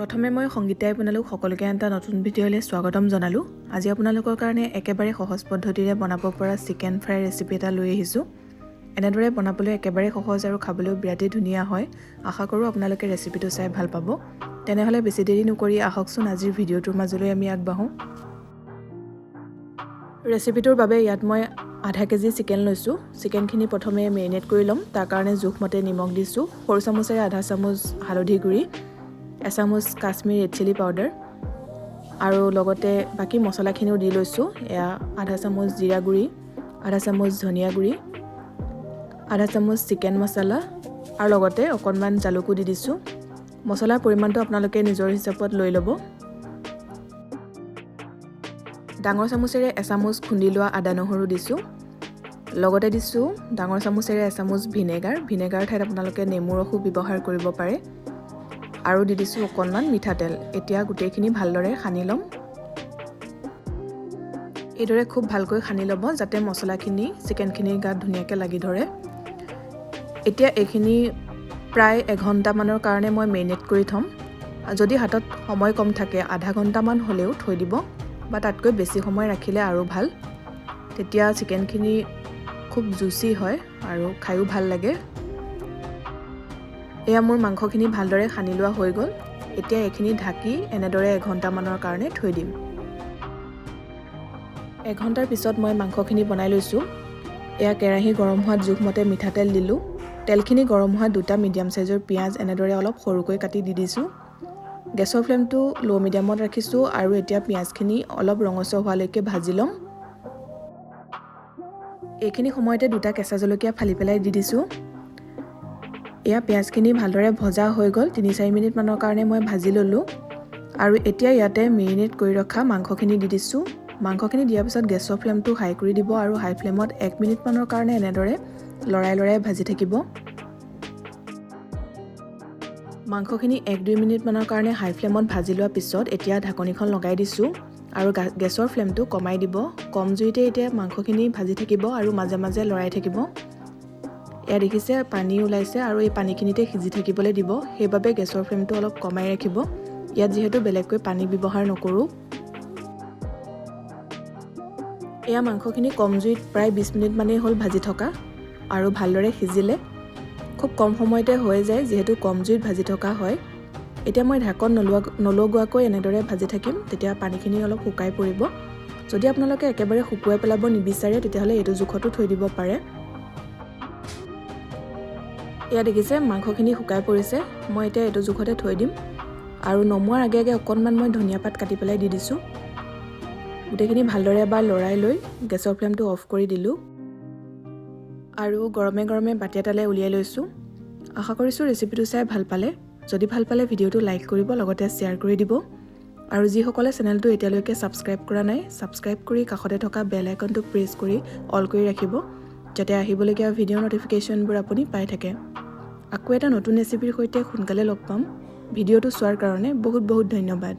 প্ৰথমে মই সংগীতাই আপোনালোক সকলোকে এটা নতুন ভিডিঅ'লৈ স্বাগতম জনালোঁ। আজি আপোনালোকৰ কাৰণে একেবাৰে সহজ পদ্ধতিৰে বনাব পৰা চিকেন ফ্ৰাই ৰেচিপি এটা লৈ আহিছোঁ। এনেদৰে বনাবলৈ একেবাৰে সহজ আৰু খাবলৈও বিৰাটেই ধুনীয়া হয়। আশা কৰোঁ আপোনালোকে ৰেচিপিটো চাই ভাল পাব। তেনেহ'লে বেছি দেৰি নকৰি আহকচোন আজিৰ ভিডিঅ'টোৰ মাজলৈ আমি আগবাঢ়োঁ। ৰেচিপিটোৰ বাবে ইয়াত মই আধা কেজি চিকেন লৈছোঁ। চিকেনখিনি প্ৰথমে মেৰিনেট কৰি ল'ম। তাৰ কাৰণে জোখমতে নিমখ দিছোঁ। সৰু চামুচেৰে আধা চামুচ হালধি গুড়ি, এচামুচ কাশ্মীৰ ৰেড চিলি পাউডাৰ আৰু লগতে বাকী মছলাখিনিও দি লৈছোঁ। এয়া আধা চামুচ জিৰা গুড়ি, আধা চামুচ ধনিয়া গুড়ি, আধা চামুচ চিকেন মছলা আৰু লগতে অকণমান জালুকো দি দিছোঁ। মছলাৰ পৰিমাণটো আপোনালোকে নিজৰ হিচাপত লৈ ল'ব। ডাঙৰ চামুচেৰে এচামুচ খুন্দি লোৱা আদা নহৰু দিছোঁ। লগতে দিছোঁ ডাঙৰ চামুচেৰে এচামুচ ভিনেগাৰ ঠাইত আপোনালোকে নেমু ৰসো ব্যৱহাৰ কৰিব পাৰে। আৰু দি দিছোঁ অকণমান মিঠাতেল। এতিয়া গোটেইখিনি ভালদৰে সানি ল'ম। এইদৰে খুব ভালকৈ সানি ল'ব যাতে মছলাখিনি চিকেনখিনিৰ গাত ধুনীয়াকৈ লাগি ধৰে। এতিয়া এইখিনি প্ৰায় এঘণ্টামানৰ কাৰণে মই মেৰিনেট কৰি থ'ম। যদি হাতত সময় কম থাকে আধা ঘণ্টামান হ'লেও থৈ দিব বা তাতকৈ বেছি সময় ৰাখিলে আৰু ভাল। তেতিয়া চিকেনখিনি খুব জুচি হয় আৰু খায়ো ভাল লাগে। এয়া মোৰ মাংসখিনি ভালদৰে সানি লোৱা হৈ গ'ল। এতিয়া এইখিনি ঢাকি এনেদৰে এঘণ্টামানৰ কাৰণে থৈ দিম। এঘণ্টাৰ পিছত মই মাংসখিনি বনাই লৈছোঁ। এয়া কেৰাহী গৰম হোৱাত জোখমতে মিঠাতেল দিলোঁ। তেলখিনি গৰম হোৱাত দুটা মিডিয়াম চাইজৰ পিঁয়াজ এনেদৰে অলপ সৰুকৈ কাটি দি দিছোঁ। গেছৰ ফ্লেমটো ল' মিডিয়ামত ৰাখিছোঁ আৰু এতিয়া পিঁয়াজখিনি অলপ ৰঙচুৱা হোৱালৈকে ভাজি ল'ম। এইখিনি সময়তে দুটা কেঁচা জলকীয়া ফালি পেলাই দি দিছোঁ। এয়া পিঁয়াজখিনি ভালদৰে ভজা হৈ গ'ল। ৩-৪ মিনিটমানৰ কাৰণে মই ভাজি ল'লোঁ আৰু এতিয়া ইয়াতে মেৰিনেট কৰি ৰখা মাংসখিনি দি দিছোঁ। মাংসখিনি দিয়াৰ পিছত গেছৰ ফ্লেমটো হাই কৰি দিব আৰু হাই ফ্লেমত 1 মিনিটমানৰ কাৰণে এনেদৰে লৰাই ভাজি থাকিব। মাংসখিনি 1-2 মিনিটমানৰ কাৰণে হাই ফ্লেমত ভাজি লোৱাৰ পিছত এতিয়া ঢাকনিখন লগাই দিছোঁ আৰু গেছৰ ফ্লেমটো কমাই দিব। কম জুইতে এতিয়া মাংসখিনি ভাজি থাকিব আৰু মাজে মাজে লৰাই থাকিব। এয়া দেখিছে পানী ওলাইছে আৰু এই পানীখিনিতে সিজি থাকিবলৈ দিব। সেইবাবে গেছৰ ফ্লেমটো অলপ কমাই ৰাখিব। ইয়াত যিহেতু বেলেগকৈ পানী ব্যৱহাৰ নকৰোঁ। এয়া মাংসখিনি কম জুইত প্ৰায় 20 মিনিটমানেই হ'ল ভাজি থকা আৰু ভালদৰে সিজিলে। খুব কম সময়তে হৈ যায় যিহেতু কম জুইত ভাজি থকা হয়। এতিয়া মই ঢাকন নলগোৱাকৈ এনেদৰে ভাজি থাকিম। তেতিয়া পানীখিনি অলপ শুকাই পৰিব। যদি আপোনালোকে একেবাৰে শুকুৱাই পেলাব নিবিচাৰে তেতিয়াহ'লে এইটো জোখতো থৈ দিব পাৰে। এয়া দেখিছে মাংসখিনি শুকাই পৰিছে। মই এতিয়া এইটো জোখতে থৈ দিম আৰু নমোৱাৰ আগে আগে অকণমান মই ধনিয়া পাত কাটি পেলাই দি দিছোঁ। গোটেইখিনি ভালদৰে এবাৰ লৰাই লৈ গেছৰ ফ্লেমটো অফ কৰি দিলোঁ আৰু গৰমে গৰমে বাতি এটালৈ উলিয়াই লৈছোঁ। আশা কৰিছোঁ ৰেচিপিটো চাই ভাল পালে। যদি ভাল পালে ভিডিঅ'টো লাইক কৰিব, লগতে শ্বেয়াৰ কৰি দিব আৰু যিসকলে চেনেলটো এতিয়ালৈকে ছাবস্ক্ৰাইব কৰা নাই ছাবস্ক্ৰাইব কৰি কাষতে থকা বেল আইকনটো প্ৰেছ কৰি অল কৰি ৰাখিব যাতে আহিবলগীয়া ভিডিঅ' ন'টিফিকেশ্যনবোৰ আপুনি পাই থাকে। আকৌ এটা নতুন ৰেচিপিৰ সৈতে সোনকালে লগ পাম। ভিডিঅ'টো চোৱাৰ কাৰণে বহুত ধন্যবাদ।